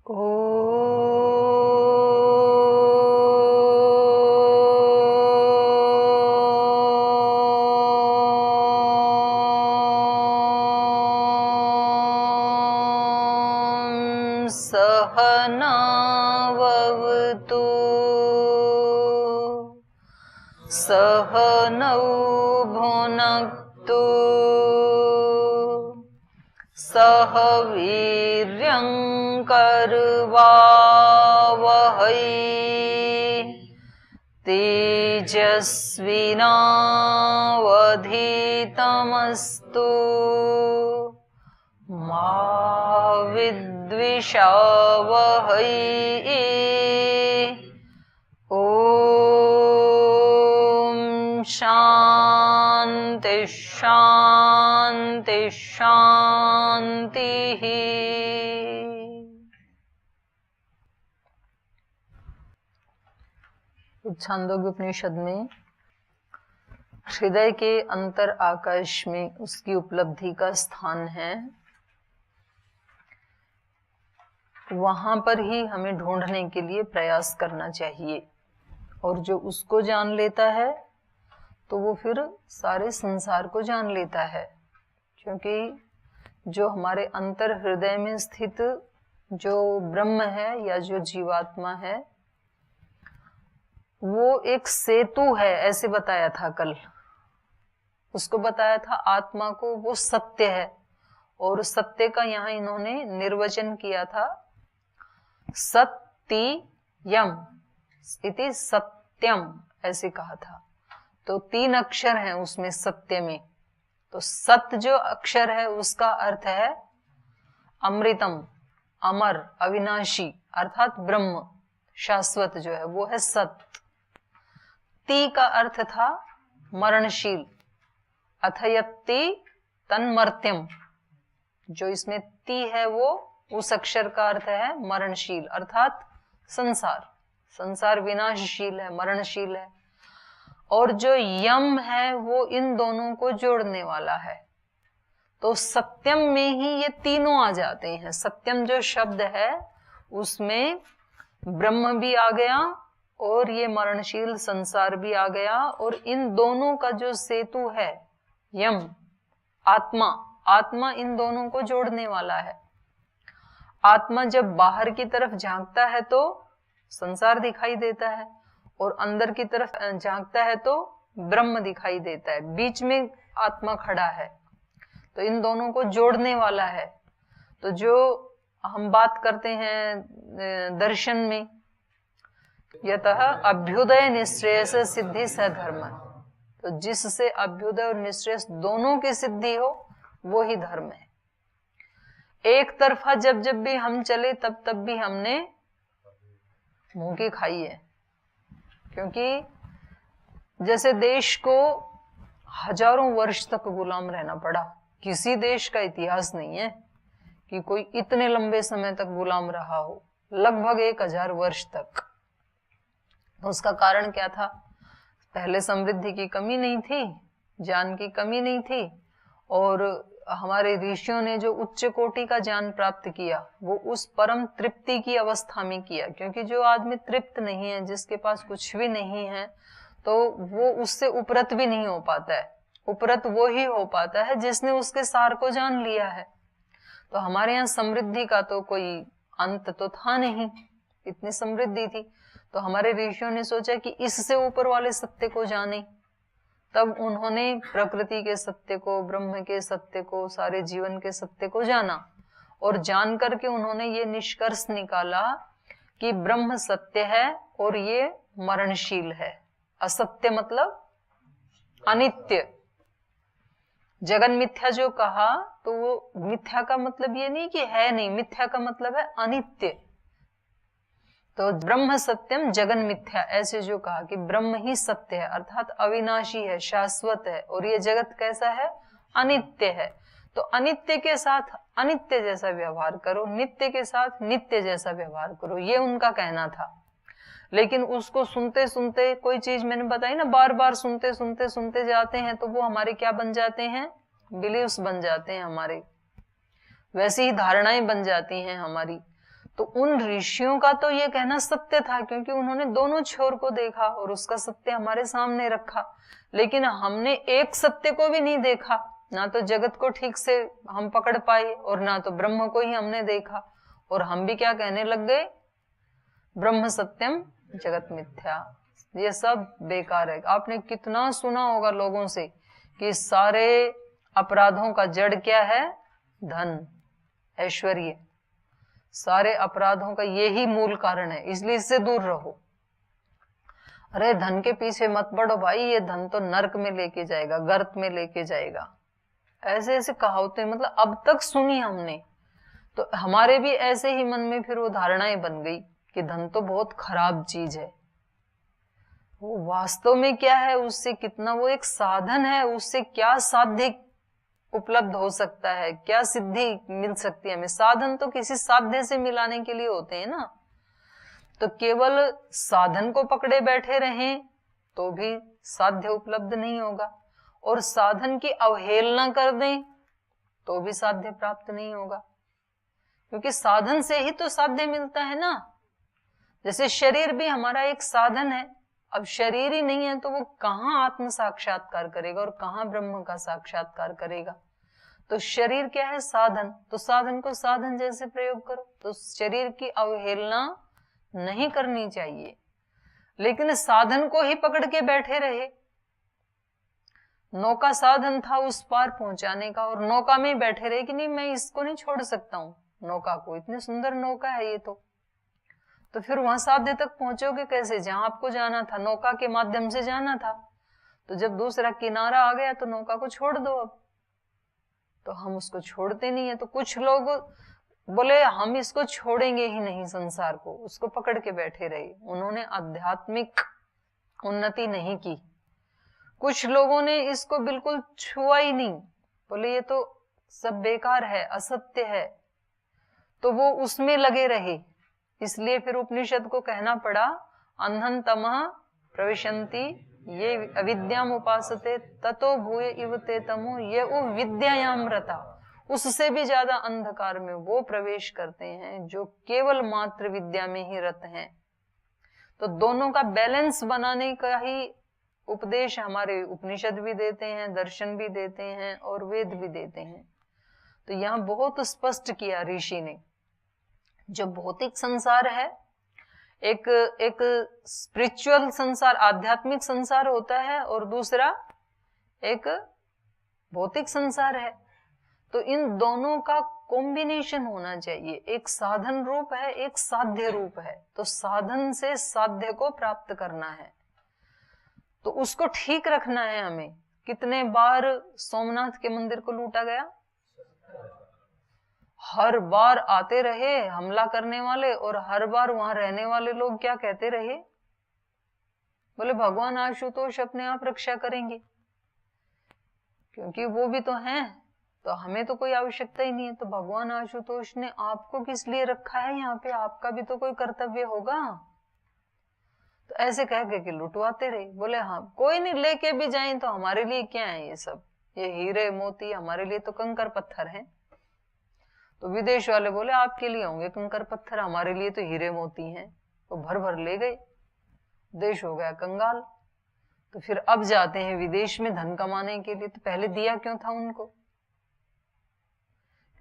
सहनावतु सहनौ भुनक्तु सह वीर्यं करवावहै तेजस्विनावधीतमस्तु मा विद्विषावहै। ओम शांति शांति शांति। छांदोग्य उपनिषद में हृदय के अंतर आकाश में उसकी उपलब्धि का स्थान है, वहां पर ही हमें ढूंढने के लिए प्रयास करना चाहिए। और जो उसको जान लेता है तो वो फिर सारे संसार को जान लेता है, क्योंकि जो हमारे अंतर हृदय में स्थित जो ब्रह्म है या जो जीवात्मा है वो एक सेतु है, ऐसे बताया था कल। उसको बताया था आत्मा को वो सत्य है, और सत्य का यहाँ इन्होंने निर्वचन किया था सत्यम इति सत्यम, ऐसे कहा था। तो 3 अक्षर हैं उसमें सत्य में। तो सत्य जो अक्षर है उसका अर्थ है अमृतम, अमर, अविनाशी, अर्थात ब्रह्म, शाश्वत जो है वो है सत्य। ती का अर्थ था मरणशील, अथयति तन्मर्त्यम। जो इसमें ती है वो उस अक्षर का अर्थ है मरणशील, अर्थात संसार। संसार विनाशशील है, मरणशील है। और जो यम है वो इन दोनों को जोड़ने वाला है। तो सत्यम में ही ये तीनों आ जाते हैं। सत्यम जो शब्द है उसमें ब्रह्म भी आ गया और ये मरणशील संसार भी आ गया, और इन दोनों का जो सेतु है यम, आत्मा, आत्मा इन दोनों को जोड़ने वाला है। आत्मा जब बाहर की तरफ झांकता है तो संसार दिखाई देता है, और अंदर की तरफ झांकता है तो ब्रह्म दिखाई देता है। बीच में आत्मा खड़ा है, तो इन दोनों को जोड़ने वाला है। तो जो हम बात करते हैं दर्शन में, यतः अभ्युदय निश्रेयस सिद्धि सधर्म, तो जिससे अभ्युदय और निश्रेयस दोनों की सिद्धि हो वो ही धर्म है। एक तरफा जब जब भी हम चले तब तब भी हमने मुंह की खाई है। क्योंकि जैसे देश को हजारों वर्ष तक गुलाम रहना पड़ा, किसी देश का इतिहास नहीं है कि कोई इतने लंबे समय तक गुलाम रहा हो, लगभग 1000 वर्ष तक। तो उसका कारण क्या था? पहले समृद्धि की कमी नहीं थी, ज्ञान की कमी नहीं थी, और हमारे ऋषियों ने जो उच्च कोटि का ज्ञान प्राप्त किया वो उस परम तृप्ति की अवस्था में किया। क्योंकि जो आदमी तृप्त नहीं है, जिसके पास कुछ भी नहीं है, तो वो उससे उपरत भी नहीं हो पाता है। उपरत वो ही हो पाता है जिसने उसके सार को जान लिया है। तो हमारे यहाँ समृद्धि का तो कोई अंत तो था नहीं, इतनी समृद्धि थी। तो हमारे ऋषियों ने सोचा कि इससे ऊपर वाले सत्य को जाने, तब उन्होंने प्रकृति के सत्य को, ब्रह्म के सत्य को, सारे जीवन के सत्य को जाना। और जान करके उन्होंने ये निष्कर्ष निकाला कि ब्रह्म सत्य है और ये मरणशील है। असत्य मतलब अनित्य। जगन मिथ्या जो कहा, तो वो मिथ्या का मतलब ये नहीं कि है नहीं, मिथ्या का मतलब है अनित्य। तो ब्रह्म सत्यम जगन मिथ्या, ऐसे जो कहा कि ब्रह्म ही सत्य है, अर्थात अविनाशी है, शाश्वत है, और ये जगत कैसा है? अनित्य है। तो अनित्य के साथ अनित्य जैसा व्यवहार करो, नित्य के साथ नित्य जैसा व्यवहार करो, ये उनका कहना था। लेकिन उसको सुनते सुनते, कोई चीज मैंने बताई ना, बार बार सुनते सुनते सुनते जाते हैं तो वो हमारे क्या बन जाते हैं? बिलीव्स बन जाते हैं हमारे, वैसी ही धारणाएं बन जाती हैं हमारी। तो उन ऋषियों का तो ये कहना सत्य था, क्योंकि उन्होंने दोनों छोर को देखा और उसका सत्य हमारे सामने रखा। लेकिन हमने एक सत्य को भी नहीं देखा, ना तो जगत को ठीक से हम पकड़ पाए और ना तो ब्रह्म को ही हमने देखा, और हम भी क्या कहने लग गए, ब्रह्म सत्यम जगत मिथ्या। ये सब बेकार है। आपने कितना सुना होगा लोगों से कि सारे अपराधों का जड़ क्या है, धन, ऐश्वर्य। सारे अपराधों का यही मूल कारण है, इसलिए इससे दूर रहो। अरे धन के पीछे मत पड़ो भाई, ये धन तो नरक में लेके जाएगा, गर्त में लेके जाएगा। ऐसे ऐसे कहावतें मतलब अब तक सुनी हमने, तो हमारे भी ऐसे ही मन में फिर वो धारणाएं बन गई कि धन तो बहुत खराब चीज है। वो वास्तव में क्या है, उससे कितना, वो एक साधन है, उससे क्या साध्य उपलब्ध हो सकता है, क्या सिद्धि मिल सकती है हमें। साधन तो किसी साध्य से मिलाने के लिए होते हैं ना, तो केवल साधन को पकड़े बैठे रहें तो भी साध्य उपलब्ध नहीं होगा, और साधन की अवहेलना कर दें तो भी साध्य प्राप्त नहीं होगा, क्योंकि साधन से ही तो साध्य मिलता है ना। जैसे शरीर भी हमारा एक साधन है, अब शरीर ही नहीं है तो वो कहाँ आत्म साक्षात्कार करेगा और कहाँ ब्रह्म का साक्षात्कार करेगा। तो शरीर क्या है, साधन, तो साधन को साधन जैसे प्रयोग करो। तो शरीर की अवहेलना नहीं करनी चाहिए, लेकिन साधन को ही पकड़ के बैठे रहे। नौका साधन था उस पार पहुंचाने का, और नौका में बैठे रहे कि नहीं मैं इसको नहीं छोड़ सकता हूं, नौका को, इतनी सुंदर नौका है ये तो फिर वहां साध्य तक पहुंचोगे कैसे, जहां आपको जाना था नौका के माध्यम से जाना था। तो जब दूसरा किनारा आ गया तो नौका को छोड़ दो। अब तो हम उसको छोड़ते नहीं है। तो कुछ लोग बोले हम इसको छोड़ेंगे ही नहीं, संसार को, उसको पकड़ के बैठे रहे, उन्होंने आध्यात्मिक उन्नति नहीं की। कुछ लोगों ने इसको बिल्कुल छुआ ही नहीं, बोले ये तो सब बेकार है, असत्य है, तो वो उसमें लगे रहे। इसलिए फिर उपनिषद को कहना पड़ा, अंधन तमः प्रविशन्ति ये अविद्याम उपासते ततो भूय इव ते तमो ये वो विद्यायाम रता। उससे भी ज्यादा अंधकार में वो प्रवेश करते हैं जो केवल मात्र विद्या में ही रत हैं। तो दोनों का बैलेंस बनाने का ही उपदेश हमारे उपनिषद भी देते हैं, दर्शन भी देते हैं और वेद भी देते हैं। तो यहाँ बहुत स्पष्ट किया ऋषि ने, जो भौतिक संसार है, एक स्पिरिचुअल संसार, आध्यात्मिक संसार होता है, और दूसरा एक भौतिक संसार है। तो इन दोनों का कॉम्बिनेशन होना चाहिए। एक साधन रूप है, एक साध्य रूप है। तो साधन से साध्य को प्राप्त करना है, तो उसको ठीक रखना है हमें। कितने बार सोमनाथ के मंदिर को लूटा गया, हर बार आते रहे हमला करने वाले, और हर बार वहां रहने वाले लोग क्या कहते रहे, बोले भगवान आशुतोष अपने आप रक्षा करेंगे, क्योंकि वो भी तो हैं, तो हमें तो कोई आवश्यकता ही नहीं है। तो भगवान आशुतोष ने आपको किस लिए रखा है यहाँ पे, आपका भी तो कोई कर्तव्य होगा। तो ऐसे कह के लुटवाते रहे। बोले हाँ कोई नहीं, लेके भी जाए तो हमारे लिए क्या है ये सब, ये हीरे मोती हमारे लिए तो कंकर पत्थर हैं। तो विदेश वाले बोले आपके लिए होंगे कंकर पत्थर, हमारे लिए तो हीरे मोती हैं। तो भर भर ले गए, देश हो गया कंगाल। तो फिर अब जाते हैं विदेश में धन कमाने के लिए, तो पहले दिया क्यों था उनको,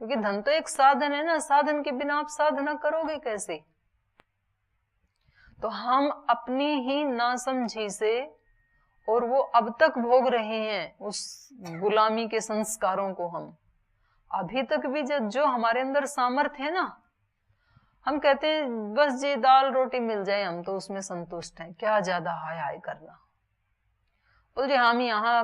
क्योंकि धन तो एक साधन है ना, साधन के बिना आप साधना करोगे कैसे। तो हम अपनी ही नासमझी से, और वो अब तक भोग रहे हैं उस गुलामी के संस्कारों को, हम अभी तक भी जो हमारे अंदर सामर्थ्य है ना, हम कहते हैं बस ये दाल रोटी मिल जाए हम तो उसमें संतुष्ट हैं, क्या ज्यादा हाय हाय करना। और जो हम यहाँ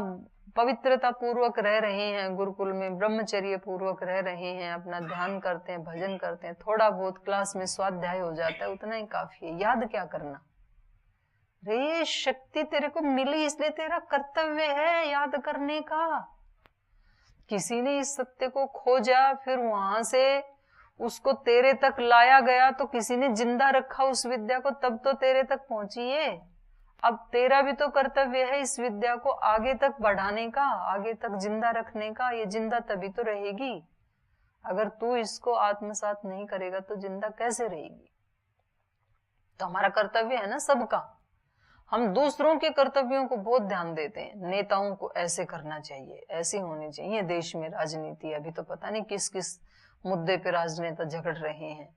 पवित्रता पूर्वक रह रहे हैं, गुरुकुल में ब्रह्मचर्य पूर्वक रह रहे हैं, अपना ध्यान करते हैं, भजन करते हैं, थोड़ा बहुत क्लास में स्वाध्याय हो जाता है, उतना ही काफी है। याद क्या करना, रे शक्ति तेरे को मिली इसलिए तेरा कर्तव्य है याद करने का। किसी ने इस सत्य को खोजा, फिर वहां से उसको तेरे तक लाया गया, तो किसी ने जिंदा रखा उस विद्या को, तब तो तेरे तक पहुंची है। अब तेरा भी तो कर्तव्य है इस विद्या को आगे तक बढ़ाने का, आगे तक जिंदा रखने का। ये जिंदा तभी तो रहेगी अगर तू इसको आत्मसात नहीं करेगा तो जिंदा कैसे रहेगी? तो हमारा कर्तव्य है ना सबका। हम दूसरों के कर्तव्यों को बहुत ध्यान देते हैं, नेताओं को ऐसे करना चाहिए, ऐसे होनी चाहिए। देश में राजनीति अभी तो पता नहीं किस किस मुद्दे पे राजनेता झगड़ रहे हैं।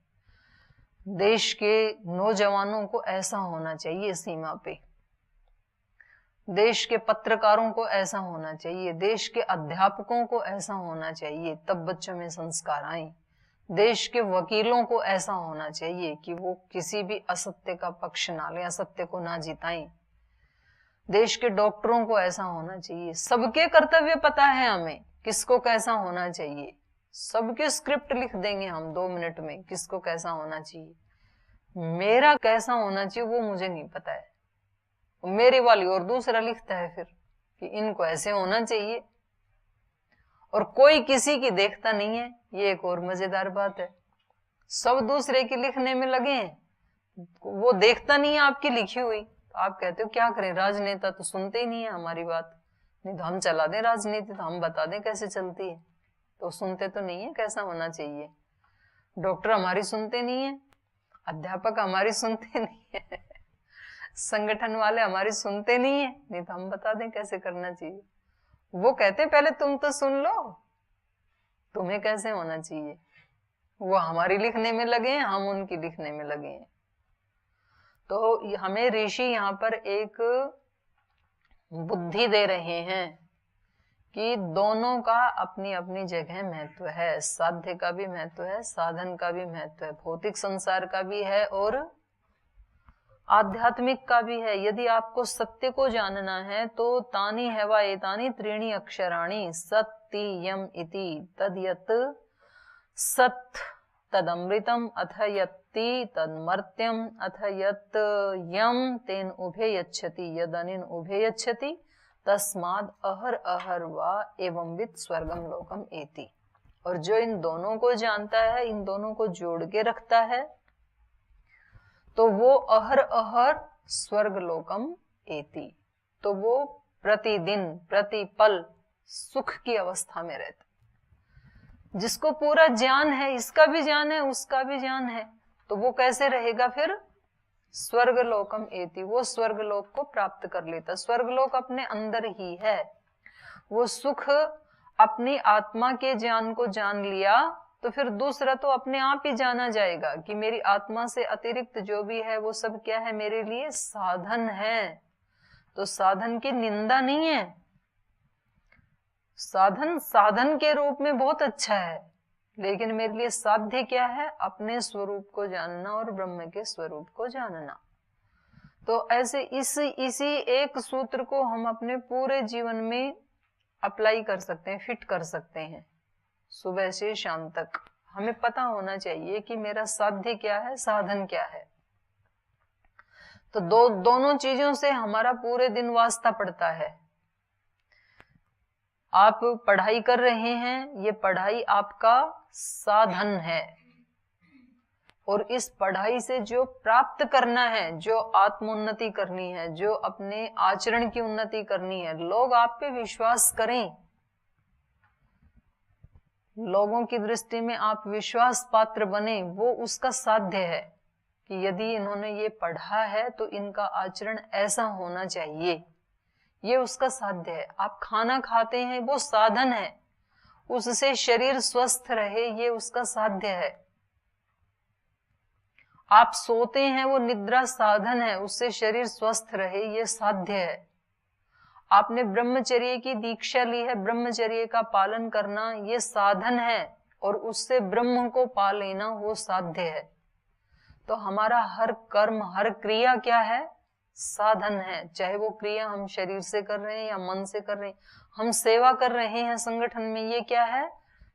देश के नौजवानों को ऐसा होना चाहिए सीमा पे, देश के पत्रकारों को ऐसा होना चाहिए, देश के अध्यापकों को ऐसा होना चाहिए, तब बच्चों में संस्कार आए। देश के वकीलों को ऐसा होना चाहिए कि वो किसी भी असत्य का पक्ष ना लें, असत्य को ना जिताएं। देश के डॉक्टरों को ऐसा होना चाहिए। सबके कर्तव्य पता है हमें, किसको कैसा होना चाहिए। सबके स्क्रिप्ट लिख देंगे हम 2 मिनट में, किसको कैसा होना चाहिए। मेरा कैसा होना चाहिए वो मुझे नहीं पता है, मेरे वाली और दूसरा लिखता है फिर कि इनको ऐसे होना चाहिए, और कोई किसी की देखता नहीं है। ये एक और मजेदार बात है, सब दूसरे की लिखने में लगे हैं, वो देखता नहीं है आपकी लिखी हुई। तो आप कहते हो क्या करें, राजनेता तो सुनते ही नहीं है हमारी बात। नहीं तो हम चला दें राजनीति, तो हम बता दें कैसे चलती है, तो सुनते तो नहीं है कैसा होना चाहिए। डॉक्टर हमारी सुनते नहीं है, अध्यापक हमारी सुनते नहीं है, संगठन वाले हमारी सुनते नहीं है, नहीं तो हम बता दें कैसे करना चाहिए। वो कहते पहले तुम तो सुन लो, तुम्हें कैसे होना चाहिए। वो हमारी लिखने में लगे हैं, हम उनकी लिखने में लगे हैं। तो हमें ऋषि यहाँ पर एक बुद्धि दे रहे हैं कि दोनों का अपनी अपनी जगह महत्व है। साध्य का भी महत्व है, साधन का भी महत्व है, भौतिक संसार का भी है और आध्यात्मिक का भी है। यदि आपको सत्य को जानना है तो तानी हैवा एतानी त्रीणि अक्षराणि सत्ति यम इति तद्यत् सत् तदमृतम अथ यत्ति तन्मर्त्यम अथ यत् यम तेन उभे यच्छति यदनिन उभे यच्छति तस्माद अहर अहर वा एवं विद स्वर्गम लोकम एति। और जो इन दोनों को जानता है, इन दोनों को जोड़ के रखता है, तो वो अहर अहर स्वर्ग लोकम एति, तो वो प्रतिदिन प्रतिपल सुख की अवस्था में रहता। जिसको पूरा ज्ञान है, इसका भी ज्ञान है उसका भी ज्ञान है, तो वो कैसे रहेगा फिर? स्वर्ग लोकम एति, वो स्वर्ग लोक को प्राप्त कर लेता। स्वर्ग लोक अपने अंदर ही है। वो सुख अपनी आत्मा के ज्ञान को जान लिया तो फिर दूसरा तो अपने आप ही जाना जाएगा कि मेरी आत्मा से अतिरिक्त जो भी है वो सब क्या है, मेरे लिए साधन है। तो साधन की निंदा नहीं है, साधन साधन के रूप में बहुत अच्छा है, लेकिन मेरे लिए साध्य क्या है? अपने स्वरूप को जानना और ब्रह्म के स्वरूप को जानना। तो ऐसे इसी एक सूत्र को हम अपने पूरे जीवन में अप्लाई कर सकते हैं, फिट कर सकते हैं। सुबह से शाम तक हमें पता होना चाहिए कि मेरा साध्य क्या है, साधन क्या है। तो दोनों चीजों से हमारा पूरे दिन वास्ता पड़ता है। आप पढ़ाई कर रहे हैं, ये पढ़ाई आपका साधन है, और इस पढ़ाई से जो प्राप्त करना है, जो आत्मोन्नति करनी है, जो अपने आचरण की उन्नति करनी है, लोग आप पे विश्वास करें, लोगों की दृष्टि में आप विश्वास पात्र बने, वो उसका साध्य है कि यदि इन्होंने ये पढ़ा है तो इनका आचरण ऐसा होना चाहिए, ये उसका साध्य है। आप खाना खाते हैं वो साधन है, उससे शरीर स्वस्थ रहे ये उसका साध्य है। आप सोते हैं वो निद्रा साधन है, उससे शरीर स्वस्थ रहे ये साध्य है। आपने ब्रह्मचर्य की दीक्षा ली है, ब्रह्मचर्य का पालन करना ये साधन है, और उससे ब्रह्म को पा लेना वो साध्य है। तो हमारा हर कर्म, हर क्रिया क्या है? साधन है। चाहे वो क्रिया हम शरीर से कर रहे हैं या मन से कर रहे हैं, हम सेवा कर रहे हैं संगठन में, ये क्या है?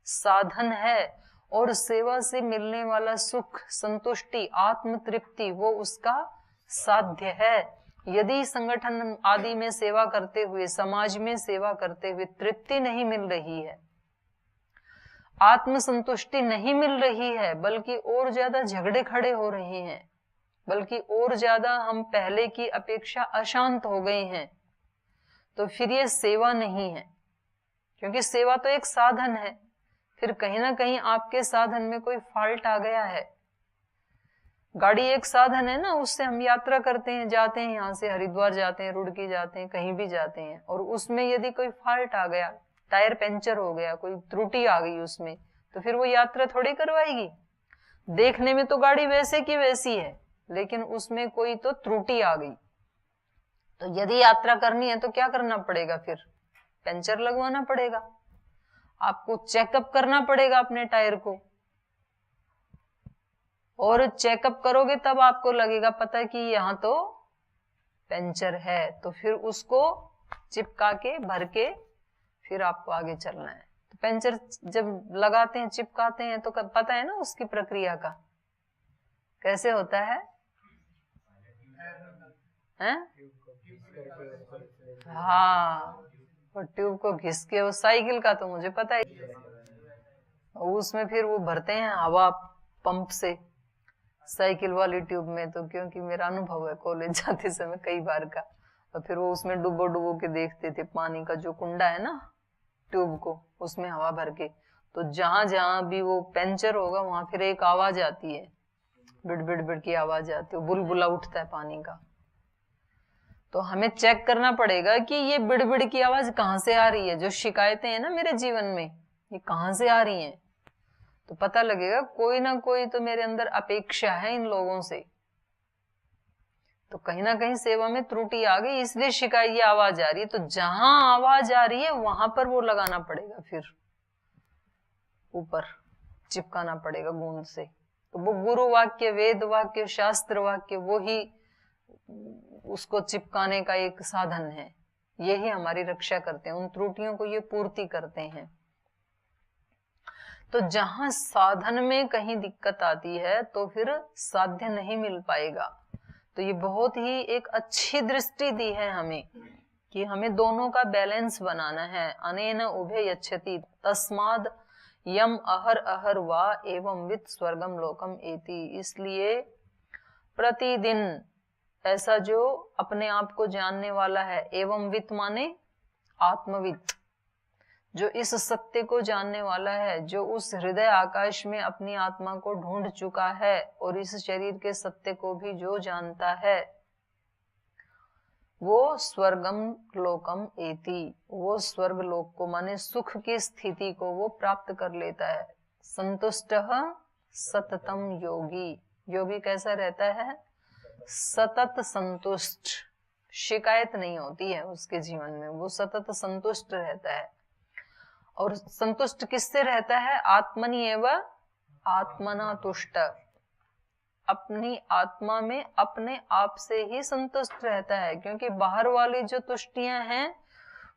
साधन है। और सेवा से मिलने वाला सुख, संतुष्टि, आत्म तृप्ति वो उसका साध्य है। यदि संगठन आदि में सेवा करते हुए, समाज में सेवा करते हुए तृप्ति नहीं मिल रही है, आत्म संतुष्टि नहीं मिल रही है, बल्कि और ज्यादा झगड़े खड़े हो रहे हैं, बल्कि और ज्यादा हम पहले की अपेक्षा अशांत हो गए हैं, तो फिर ये सेवा नहीं है। क्योंकि सेवा तो एक साधन है, फिर कहीं ना कहीं आपके साधन में कोई फॉल्ट आ गया है। गाड़ी एक साधन है ना, उससे हम यात्रा करते हैं, जाते हैं, यहाँ से हरिद्वार जाते हैं, रुड़की जाते हैं, कहीं भी जाते हैं, और उसमें यदि कोई फॉल्ट आ गया, टायर पंचर हो गया, कोई त्रुटि आ गई उसमें, तो फिर वो यात्रा थोड़ी करवाएगी। देखने में तो गाड़ी वैसे की वैसी है, लेकिन उसमें कोई तो त्रुटि आ गई। तो यदि यात्रा करनी है तो क्या करना पड़ेगा? फिर पंचर लगवाना पड़ेगा, आपको चेकअप करना पड़ेगा अपने टायर को, और चेकअप करोगे तब आपको लगेगा पता कि यहाँ तो पंचर है, तो फिर उसको चिपका के भर के फिर आपको आगे चलना है। तो पंचर जब लगाते हैं, चिपकाते हैं, तो पता है ना उसकी प्रक्रिया का कैसे होता है? हाँ, और ट्यूब को घिस के, वो साइकिल का तो मुझे पता है, उसमें फिर वो भरते हैं हवा पंप से साइकिल वाली ट्यूब में, तो क्योंकि मेरा अनुभव है कॉलेज जाते समय कई बार का, और फिर वो उसमें डुबो डुबो के देखते थे, पानी का जो कुंडा है ना ट्यूब को, उसमें हवा भर के, तो जहां जहां भी वो पंचर होगा वहां फिर एक आवाज आती है, बिड़ बिड़ बिड़ की आवाज आती है, बुलबुला उठता है पानी का। तो हमें चेक करना पड़ेगा कि ये बिड़ बिड़ की आवाज कहाँ से आ रही है, जो शिकायतें हैं ना मेरे जीवन में, ये कहाँ से आ रही हैं, तो पता लगेगा कोई ना कोई तो मेरे अंदर अपेक्षा है इन लोगों से, तो कहीं ना कहीं सेवा में त्रुटि आ गई, इसलिए शिकायत ये आवाज आ रही है। तो जहां आवाज आ रही है वहां पर वो लगाना पड़ेगा, फिर ऊपर चिपकाना पड़ेगा गूंद से। तो वो गुरु वाक्य, वेद वाक्य, शास्त्र वाक्य, वो ही उसको चिपकाने का एक साधन है, यही हमारी रक्षा करते हैं, उन त्रुटियों को ये पूर्ति करते हैं। तो जहां साधन में कहीं दिक्कत आती है तो फिर साध्य नहीं मिल पाएगा। तो ये बहुत ही एक अच्छी दृष्टि दी है हमें कि हमें दोनों का बैलेंस बनाना है। अनेन उभे यच्छति तस्माद यम अहर अहर वा एवं वित्त स्वर्गम लोकम एति। इसलिए प्रतिदिन ऐसा जो अपने आप को जानने वाला है, एवं वित्त माने आत्मवित्त, जो इस सत्य को जानने वाला है, जो उस हृदय आकाश में अपनी आत्मा को ढूंढ चुका है और इस शरीर के सत्य को भी जो जानता है, वो स्वर्गम लोकम एति, वो स्वर्ग लोक को माने सुख की स्थिति को वो प्राप्त कर लेता है। संतुष्टः सततम योगी, योगी कैसा रहता है? सतत संतुष्ट, शिकायत नहीं होती है उसके जीवन में, वो सतत संतुष्ट रहता है। और संतुष्ट किससे रहता है? आत्मनि एव आत्मना तुष्ट, अपनी आत्मा में अपने आप से ही संतुष्ट रहता है, क्योंकि बाहर वाली जो तुष्टियां हैं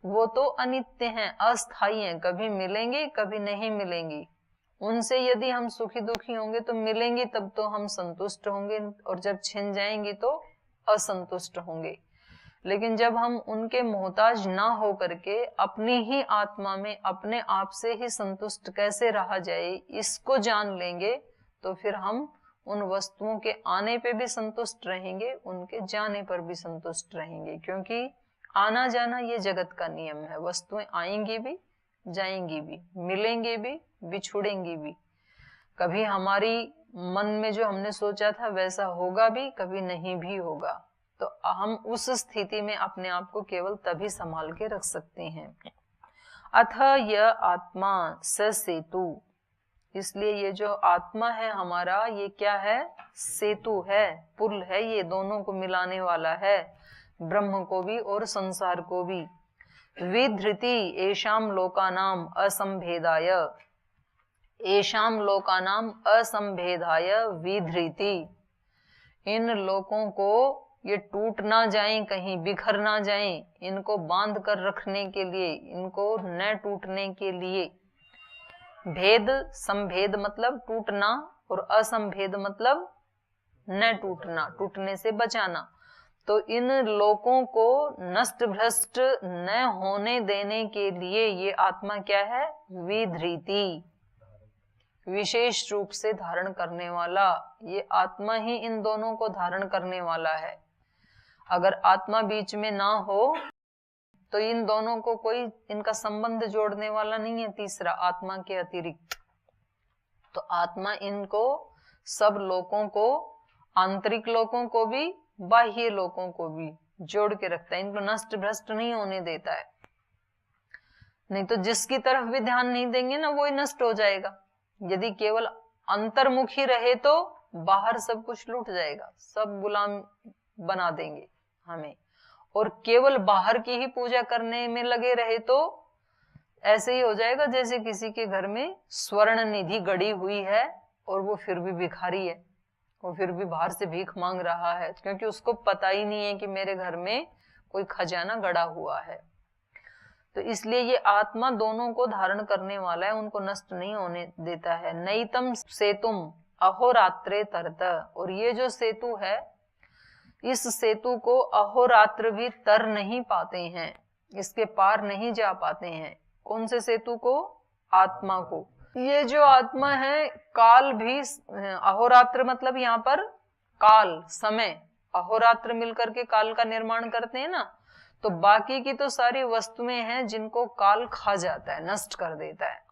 वो तो अनित्य हैं, अस्थायी हैं, कभी मिलेंगी कभी नहीं मिलेंगी। उनसे यदि हम सुखी दुखी होंगे तो मिलेंगी तब तो हम संतुष्ट होंगे, और जब छिन जाएंगी तो असंतुष्ट होंगे। लेकिन जब हम उनके मोहताज ना हो करके अपनी ही आत्मा में अपने आप से ही संतुष्ट कैसे रहा जाए, इसको जान लेंगे, तो फिर हम उन वस्तुओं के आने पे भी संतुष्ट रहेंगे, उनके जाने पर भी संतुष्ट रहेंगे। क्योंकि आना जाना ये जगत का नियम है, वस्तुएं आएंगी भी, जाएंगी भी, मिलेंगी भी, बिछुड़ेंगी भी। कभी हमारी मन में जो हमने सोचा था वैसा होगा भी, कभी नहीं भी होगा। तो हम उस स्थिति में अपने आप को केवल तभी संभाल के रख सकते हैं। अथ यह आत्मा स सेतु, इसलिए ये जो आत्मा है हमारा, ये क्या है? सेतु है, पुल है, ये दोनों को मिलाने वाला है, ब्रह्म को भी और संसार को भी। विधृति एषाम लोकानाम असंभेदाय, एषाम लोकानाम असंभेदाय विधृति, इन लोकों को ये टूट ना जाए, कहीं बिखर ना जाए, इनको बांध कर रखने के लिए, इनको न टूटने के लिए। भेद, संभेद मतलब टूटना, और असंभेद मतलब न टूटना, टूटने से बचाना। तो इन लोकों को नष्ट भ्रष्ट न होने देने के लिए ये आत्मा क्या है? विधृति, विशेष रूप से धारण करने वाला। ये आत्मा ही इन दोनों को धारण करने वाला है। अगर आत्मा बीच में ना हो तो इन दोनों को कोई इनका संबंध जोड़ने वाला नहीं है तीसरा, आत्मा के अतिरिक्त। तो आत्मा इनको सब लोगों को, आंतरिक लोगों को भी बाह्य लोगों को भी जोड़ के रखता है, इनको नष्ट भ्रष्ट नहीं होने देता है। नहीं तो जिसकी तरफ भी ध्यान नहीं देंगे ना वो ही नष्ट हो जाएगा। यदि केवल अंतर्मुखी रहे तो बाहर सब कुछ लूट जाएगा, सब गुलाम बना देंगे हमें, और केवल बाहर की ही पूजा करने में लगे रहे तो ऐसे ही हो जाएगा जैसे किसी के घर में स्वर्ण निधि गड़ी हुई है और वो फिर भी भिखारी है, वो फिर भी बाहर से भीख मांग रहा है, क्योंकि उसको पता ही नहीं है कि मेरे घर में कोई खजाना गड़ा हुआ है। तो इसलिए ये आत्मा दोनों को धारण करने वाला है, उनको नष्ट नहीं होने देता है। नैतम सेतुम अहोरात्रे तरत, और ये जो सेतु है इस सेतु को अहोरात्र भी तर नहीं पाते हैं, इसके पार नहीं जा पाते हैं। कौन से सेतु को? आत्मा को। ये जो आत्मा है काल भी, अहोरात्र मतलब यहाँ पर काल समय, अहोरात्र मिलकर के काल का निर्माण करते हैं ना, तो बाकी की तो सारी वस्तुएं हैं जिनको काल खा जाता है, नष्ट कर देता है,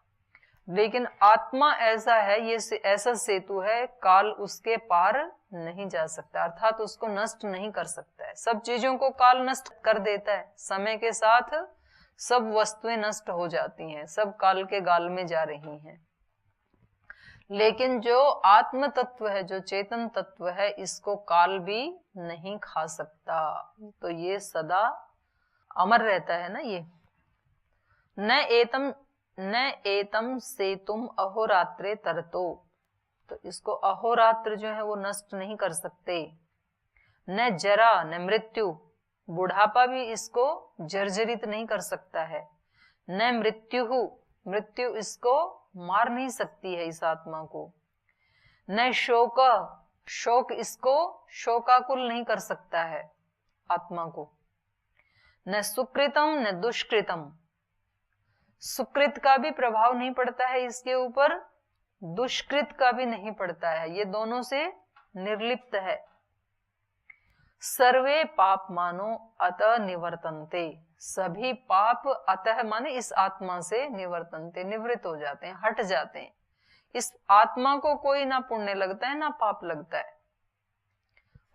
लेकिन आत्मा ऐसा है, ये ऐसा सेतु है, काल उसके पार नहीं जा सकता, अर्थात उसको नष्ट नहीं कर सकता है। सब चीजों को काल नष्ट कर देता है, समय के साथ सब वस्तुएं नष्ट हो जाती हैं, सब काल के गाल में जा रही हैं। लेकिन जो आत्म तत्व है, जो चेतन तत्व है, इसको काल भी नहीं खा सकता, तो ये सदा अमर रहता है ना। ये न एतम सेतुम अहोरात्रे तरतो, तो इसको अहोरात्र जो है वो नष्ट नहीं कर सकते। न जरा न मृत्यु, बुढ़ापा भी इसको जर्जरित नहीं कर सकता है। न मृत्यु इसको मार नहीं सकती है इस आत्मा को। न शोक इसको शोकाकुल नहीं कर सकता है आत्मा को। न सुकृतम न दुष्कृतम, सुकृत का भी प्रभाव नहीं पड़ता है इसके ऊपर, दुष्कृत का भी नहीं पड़ता है, ये दोनों से निर्लिप्त है। सर्वे पाप मानो अतः निवर्तन्ते, सभी पाप अतः माने इस आत्मा से निवर्तन्ते, निवृत्त हो जाते हैं, हट जाते हैं। इस आत्मा को कोई ना पुण्य लगता है ना पाप लगता है,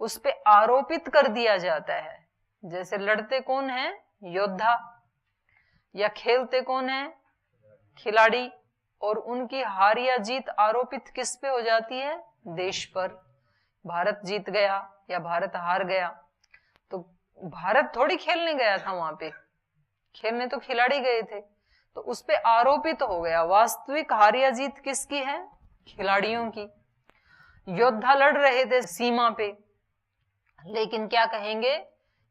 उस पे आरोपित कर दिया जाता है। जैसे लड़ते कौन है? योद्धा, या खेलते कौन है? खिलाड़ी, और उनकी हार या जीत आरोपित किस पे हो जाती है? देश पर। भारत जीत गया या भारत हार गया, तो भारत थोड़ी खेलने गया था वहां पे, खेलने तो खिलाड़ी गए थे, तो उस पे आरोपित हो गया। वास्तविक हार या जीत किसकी है? खिलाड़ियों की। योद्धा लड़ रहे थे सीमा पे, लेकिन क्या कहेंगे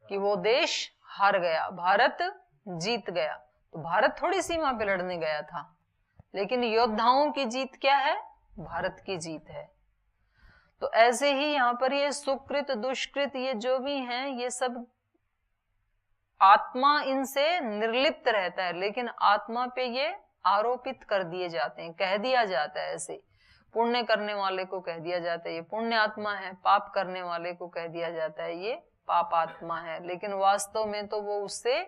कि वो देश हार गया, भारत जीत गया, तो भारत थोड़ी सीमा पे लड़ने गया था, लेकिन योद्धाओं की जीत क्या है? भारत की जीत है। तो ऐसे ही यहाँ पर ये सुकृत दुष्कृत ये जो भी हैं, ये सब आत्मा इनसे निर्लिप्त रहता है, लेकिन आत्मा पे ये आरोपित कर दिए जाते हैं, कह दिया जाता है। ऐसे पुण्य करने वाले को कह दिया जाता है ये पुण्य आत्मा है, पाप करने वाले को कह दिया जाता है ये पाप आत्मा है, लेकिन वास्तव में तो वो उससे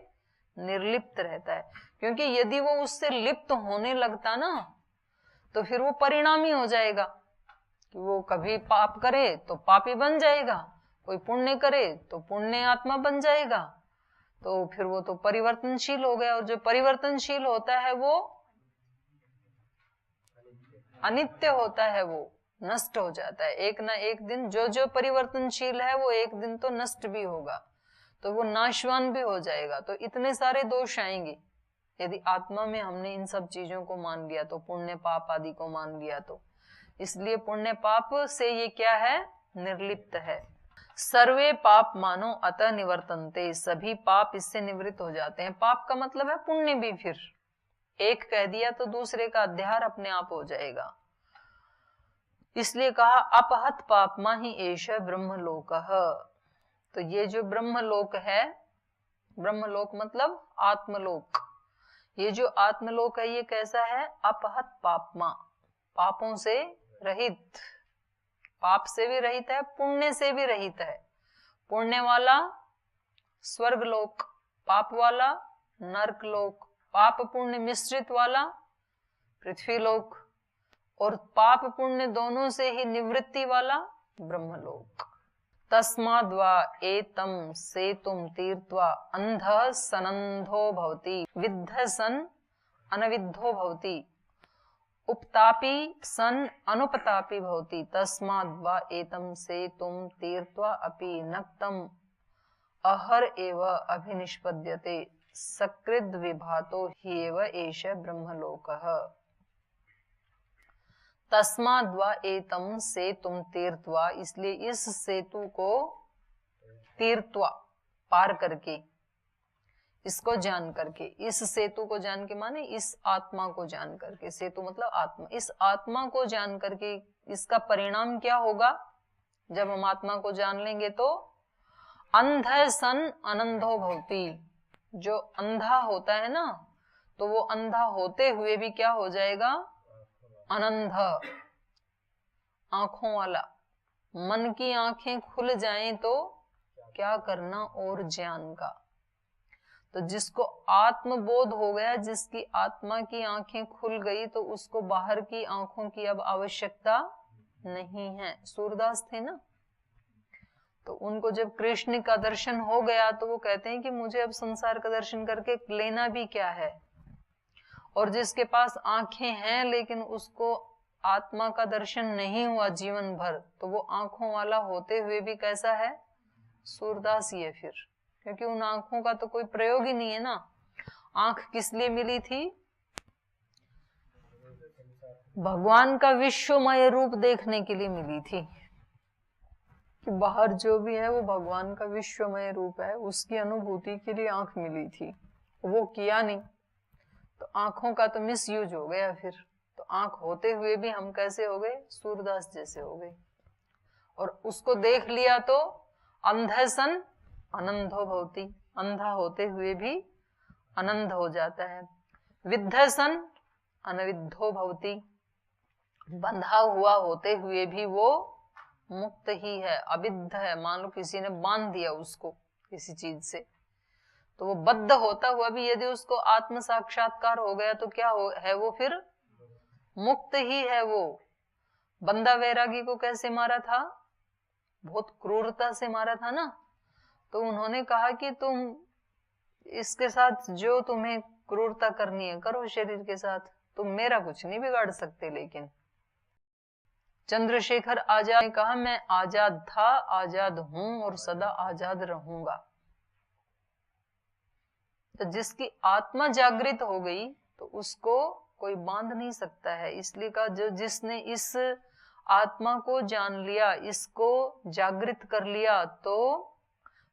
निर्लिप्त रहता है। क्योंकि यदि वो उससे लिप्त होने लगता ना, तो फिर वो परिणामी हो जाएगा कि वो कभी पाप करे तो पापी बन जाएगा, कोई पुण्य करे तो पुण्य आत्मा बन जाएगा, तो फिर वो तो परिवर्तनशील हो गया। और जो परिवर्तनशील होता है वो अनित्य होता है, वो नष्ट हो जाता है। एक ना एक दिन जो परिवर्तनशील है वो एक दिन तो नष्ट भी होगा, तो वो नाशवान भी हो जाएगा। तो इतने सारे दोष आएंगे यदि आत्मा में हमने इन सब चीजों को मान लिया, तो पुण्य पाप आदि को मान लिया तो। इसलिए पुण्य पाप से ये क्या है? निर्लिप्त है। सर्वे पाप मानो अतः निवर्तन्ते, सभी पाप इससे निवृत्त हो जाते हैं। पाप का मतलब है पुण्य भी, फिर एक कह दिया तो दूसरे का अध्यार अपने आप हो जाएगा। इसलिए कहा अपहत पापमा ही एष ब्रह्मलोकः। तो ये जो ब्रह्मलोक है, ब्रह्मलोक मतलब आत्मलोक, ये जो आत्मलोक है ये कैसा है? अपहत पापमा, पापों से रहित, पाप से भी रहित है, पुण्य से भी रहित है। पुण्य वाला स्वर्ग लोक, पाप वाला नरक लोक, पाप पुण्य मिश्रित वाला पृथ्वी लोक, और पाप पुण्य दोनों से ही निवृत्ति वाला ब्रह्मलोक। तस्माद् वा एतम सेतुम तीर्त्वा अंधः सनंधो भवति, विद्धः सन अनविद्धो भवति, उपतापी सन अनुपतापी भवति। तस्माद् वा एतम सेतुम तीर्त्वा अपि नक्तम अहर एव अभिनिष्पद्यते, सकृद् विभातो ह्येव एष ब्रह्मलोकः। तस्माद् वा एतम सेतुम तीर्त्वा, इसलिए इस सेतु को तीर्त्वा पार करके, इसको जान करके, इस सेतु को जान के माने इस आत्मा को जान करके, सेतु मतलब आत्मा, इस आत्मा को जान करके इसका परिणाम क्या होगा? जब हम आत्मा को जान लेंगे तो अंध सन अनंधो भवति, जो अंधा होता है ना, तो वो अंधा होते हुए भी क्या हो जाएगा? अनंध, आंखों वाला। मन की आंखें खुल जाएं तो क्या करना? और ज्ञान का। तो जिसको आत्मबोध हो गया, जिसकी आत्मा की आंखें खुल गई, तो उसको बाहर की आंखों की अब आवश्यकता नहीं है। सूरदास थे ना, तो उनको जब कृष्ण का दर्शन हो गया तो वो कहते हैं कि मुझे अब संसार का दर्शन करके लेना भी क्या है। और जिसके पास आंखें हैं लेकिन उसको आत्मा का दर्शन नहीं हुआ जीवन भर, तो वो आंखों वाला होते हुए भी कैसा है? सूरदास ही है फिर, क्योंकि उन आंखों का तो कोई प्रयोग ही नहीं है ना। आंख किस लिए मिली थी? भगवान का विश्वमय रूप देखने के लिए मिली थी, कि बाहर जो भी है वो भगवान का विश्वमय रूप है, उसकी अनुभूति के लिए आंख मिली थी। वो किया नहीं तो आंखों का तो मिस यूज हो गया फिर। तो आंख होते हुए भी हम कैसे हो गए? सूरदास जैसे हो गए। और उसको देख लिया तो अंधः सन अनंधो भवति, अंधा होते हुए भी अनंध हो जाता है। विद्धः सन अनविद्धो भवति, बंधा हुआ होते हुए भी वो मुक्त ही है, अविद्ध है। मान लो किसी ने बांध दिया उसको किसी चीज से, तो वो बद्ध होता हुआ भी यदि उसको आत्म साक्षात्कार हो गया तो क्या है? वो फिर मुक्त ही है। वो बंदा वैरागी को कैसे मारा था? बहुत क्रूरता से मारा था ना। तो उन्होंने कहा कि तुम इसके साथ जो तुम्हें क्रूरता करनी है करो, शरीर के साथ, तुम मेरा कुछ नहीं बिगाड़ सकते। लेकिन चंद्रशेखर आजाद ने कहा, मैं आजाद था, आजाद हूं और सदा आजाद रहूंगा। तो जिसकी आत्मा जागृत हो गई तो उसको कोई बांध नहीं सकता है। इसलिए कहा, जो जिसने इस आत्मा को जान लिया, इसको जागृत कर लिया, तो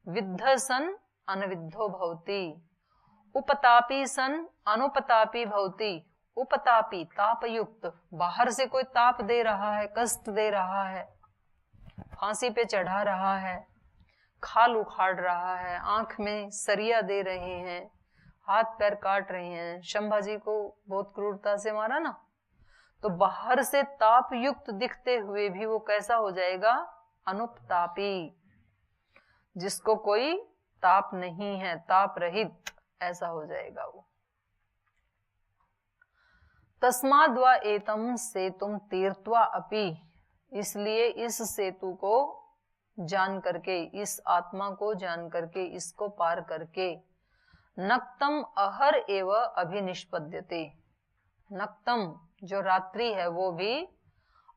विद्ध सन अनविद्धो भवति, उपतापी सन अनुपतापी भवति। उपतापी ताप युक्त, बाहर से कोई ताप दे रहा है, कष्ट दे रहा है, फांसी पे चढ़ा रहा है, खाल उखाड़ रहा है, आंख में सरिया दे रहे हैं, हाथ पैर काट रहे हैं। शंभाजी को बहुत क्रूरता से मारा ना, तो बाहर से ताप युक्त दिखते हुए भी वो कैसा हो जाएगा? अनुपतापी, जिसको कोई ताप नहीं है, ताप रहित, ऐसा हो जाएगा वो। तस्माद् वा एतम सेतुम तीर्त्वा अपि, इसलिए इस सेतु को जान करके, इस आत्मा को जान करके, इसको पार करके, नक्तम अहर एव अभिनिष्पद्यते, नक्तम जो रात्रि है वो भी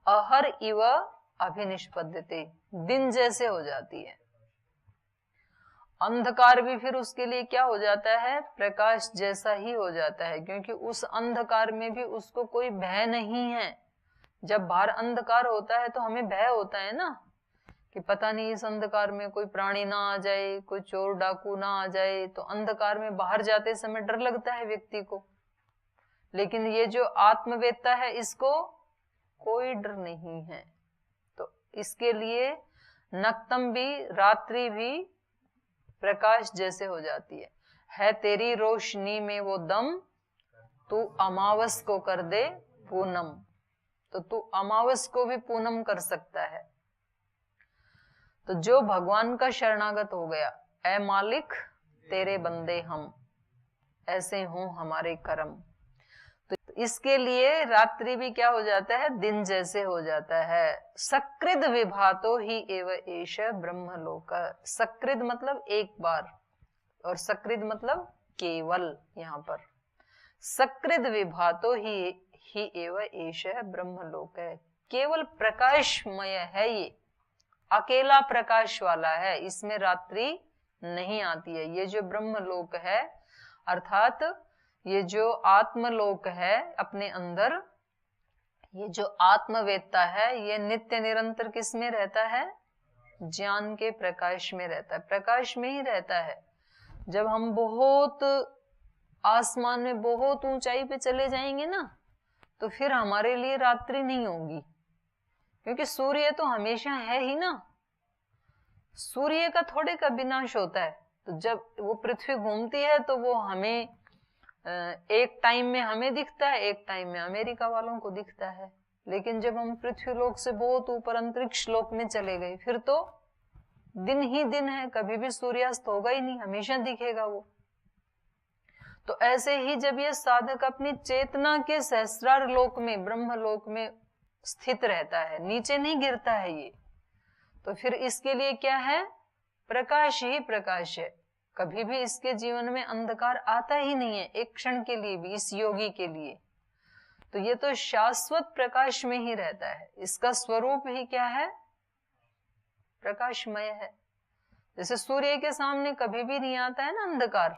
अहर इव अभिनिष्पद्यते, दिन जैसे हो जाती है। अंधकार भी फिर उसके लिए क्या हो जाता है? प्रकाश जैसा ही हो जाता है, क्योंकि उस अंधकार में भी उसको कोई भय नहीं है। जब बाहर अंधकार होता है तो हमें भय होता है ना, कि पता नहीं इस अंधकार में कोई प्राणी ना आ जाए, कोई चोर डाकू ना आ जाए। तो अंधकार में बाहर जाते समय डर लगता है व्यक्ति को। लेकिन ये जो आत्मवेत्ता है, इसको कोई डर नहीं है। तो इसके लिए नक्तम भी, रात्रि भी प्रकाश जैसे हो जाती है तेरी रोशनी में वो दम, तू अमावस को कर दे पूनम। तो तू अमावस को भी पूनम कर सकता है। तो जो भगवान का शरणागत हो गया, ऐ मालिक तेरे बंदे हम, ऐसे हों हमारे कर्म। तो इसके लिए रात्रि भी क्या हो जाता है, दिन जैसे हो जाता है। सकृद विभातो ही एव एष ब्रह्मलोक। सकृद मतलब एक बार, और सकृद मतलब केवल। यहाँ पर सकृद विभातो ही एव एष ब्रह्मलोक है, केवल प्रकाशमय है ये, अकेला प्रकाश वाला है, इसमें रात्रि नहीं आती है। ये जो ब्रह्मलोक है अर्थात ये जो आत्मलोक है अपने अंदर, ये जो आत्मवेत्ता है, ये नित्य निरंतर किस में रहता है, ज्ञान के प्रकाश में रहता है, प्रकाश में ही रहता है। जब हम बहुत आसमान में बहुत ऊंचाई पे चले जाएंगे ना, तो फिर हमारे लिए रात्रि नहीं होगी, क्योंकि सूर्य तो हमेशा है ही ना, सूर्य का थोड़े का विनाश होता है। तो जब वो पृथ्वी घूमती है तो वो हमें एक टाइम में हमें दिखता है, एक टाइम में अमेरिका वालों को दिखता है। लेकिन जब हम पृथ्वी लोक से बहुत ऊपर अंतरिक्ष लोक में चले गए, फिर तो दिन ही दिन है, कभी भी सूर्यास्त होगा ही नहीं, हमेशा दिखेगा वो। तो ऐसे ही जब ये साधक अपनी चेतना के सहस्रार लोक में, ब्रह्म लोक में स्थित रहता है, नीचे नहीं गिरता है ये, तो फिर इसके लिए क्या है, प्रकाश ही प्रकाश है। कभी भी इसके जीवन में अंधकार आता ही नहीं है, एक क्षण के लिए भी, इस योगी के लिए। तो ये तो शाश्वत प्रकाश में ही रहता है, इसका स्वरूप ही क्या है, प्रकाशमय है। जैसे सूर्य के सामने कभी भी नहीं आता है ना अंधकार,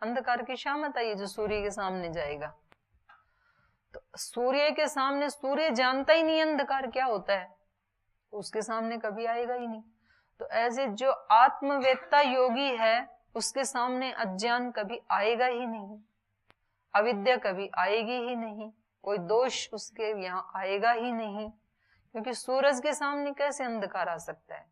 अंधकार की शामत आई जो सूर्य के सामने जाएगा। तो सूर्य के सामने, सूर्य जानता ही नहीं अंधकार क्या होता है, उसके सामने कभी आएगा ही नहीं। तो ऐसे जो आत्मवेत्ता योगी है, उसके सामने अज्ञान कभी आएगा ही नहीं, अविद्या कभी आएगी ही नहीं, कोई दोष उसके यहाँ आएगा ही नहीं, क्योंकि सूरज के सामने कैसे अंधकार आ सकता है।